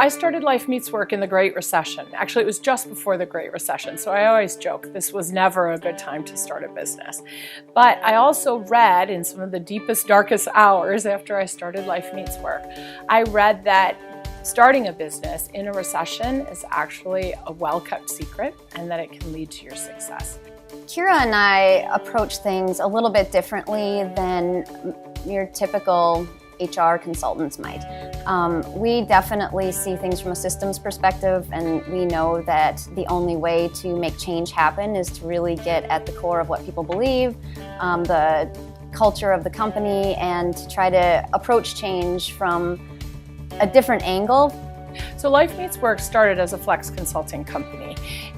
I started Life Meets Work in the Great Recession. Actually, it was just before the Great Recession, so I always joke this was never a good time to start a business. But I also read in some of the deepest, darkest hours after I started Life Meets Work, I read that starting a business in a recession is actually a well-kept secret and that it can lead to your success. Kira and I approach things a little bit differently than your typical HR consultants might. We definitely see things from a systems perspective, and we know that the only way to make change happen is to really get at the core of what people believe, the culture of the company, and to try to approach change from a different angle. So Life Meets Work started as a flex consulting company,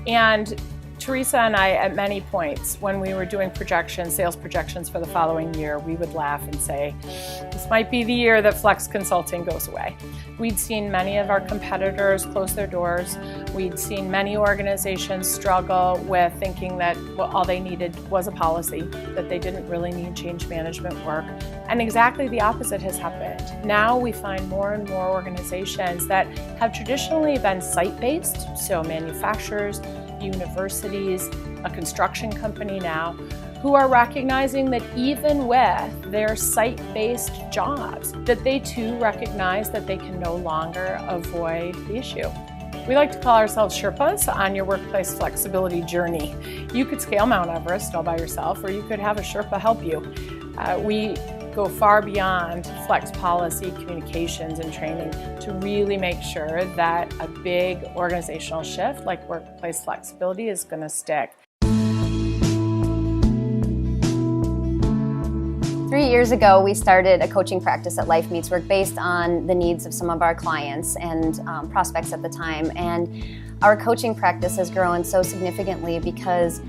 and Teresa and I, at many points, when we were doing projections, sales projections for the following year, we would laugh and say, this might be the year that flex consulting goes away. We'd seen many of our competitors close their doors. We'd seen many organizations struggle with thinking that all they needed was a policy, that they didn't really need change management work. And exactly the opposite has happened. Now we find more and more organizations that have traditionally been site-based, so manufacturers, universities, a construction company now, who are recognizing that even with their site-based jobs, that they too recognize that they can no longer avoid the issue. We like to call ourselves Sherpas on your workplace flexibility journey. You could scale Mount Everest all by yourself, or you could have a Sherpa help you. We go far beyond flex policy, communications, and training to really make sure that a big organizational shift like workplace flexibility is going to stick. 3 years ago, we started a coaching practice at Life Meets Work based on the needs of some of our clients and prospects at the time. And our coaching practice has grown so significantly because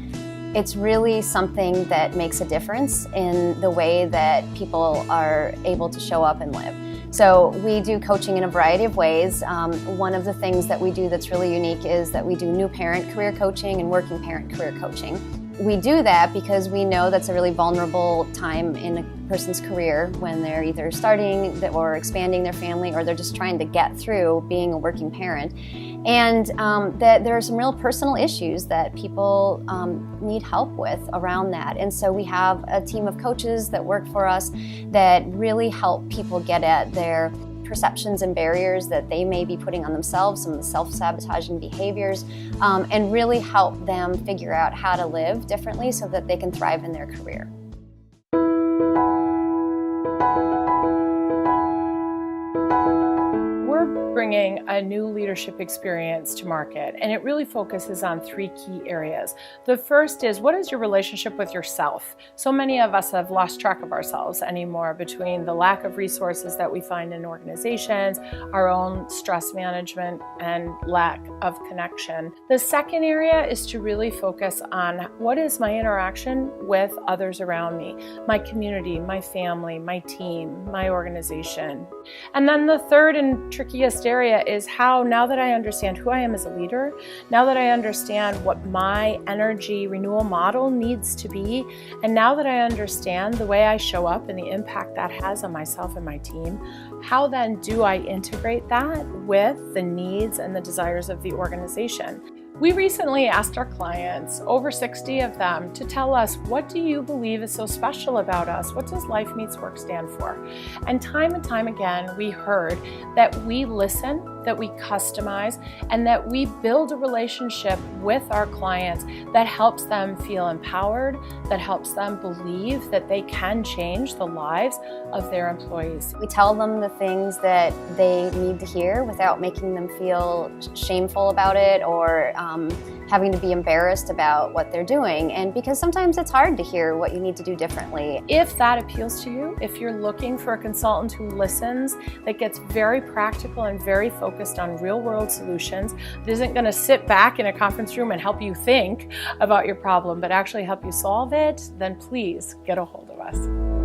it's really something that makes a difference in the way that people are able to show up and live. So we do coaching in a variety of ways. One of the things that we do that's really unique is that we do new parent career coaching and working parent career coaching. We do that because we know that's a really vulnerable time in a person's career when they're either starting or expanding their family, or they're just trying to get through being a working parent. And that there are some real personal issues that people need help with around that. And so we have a team of coaches that work for us that really help people get at their perceptions and barriers that they may be putting on themselves, some of the self-sabotaging behaviors, and really help them figure out how to live differently so that they can thrive in their career. Bringing a new leadership experience to market, and it really focuses on 3 key areas. The first is, what is your relationship with yourself? So many of us have lost track of ourselves anymore between the lack of resources that we find in organizations, our own stress management, and lack of connection. The second area is to really focus on what is my interaction with others around me, my community, my family, my team, my organization. And then the third and trickiest area is how, now that I understand who I am as a leader, now that I understand what my energy renewal model needs to be, and now that I understand the way I show up and the impact that has on myself and my team, how then do I integrate that with the needs and the desires of the organization? We recently asked our clients, over 60 of them, to tell us, what do you believe is so special about us? What does Life Meets Work stand for? And time again, we heard that we listen, that we customize, and that we build a relationship with our clients that helps them feel empowered, that helps them believe that they can change the lives of their employees. We tell them the things that they need to hear without making them feel shameful about it or having to be embarrassed about what they're doing. And because sometimes it's hard to hear what you need to do differently. If that appeals to you, if you're looking for a consultant who listens, that gets very practical and very focused on real-world solutions, that isn't going to sit back in a conference room and help you think about your problem, but actually help you solve it, then please get a hold of us.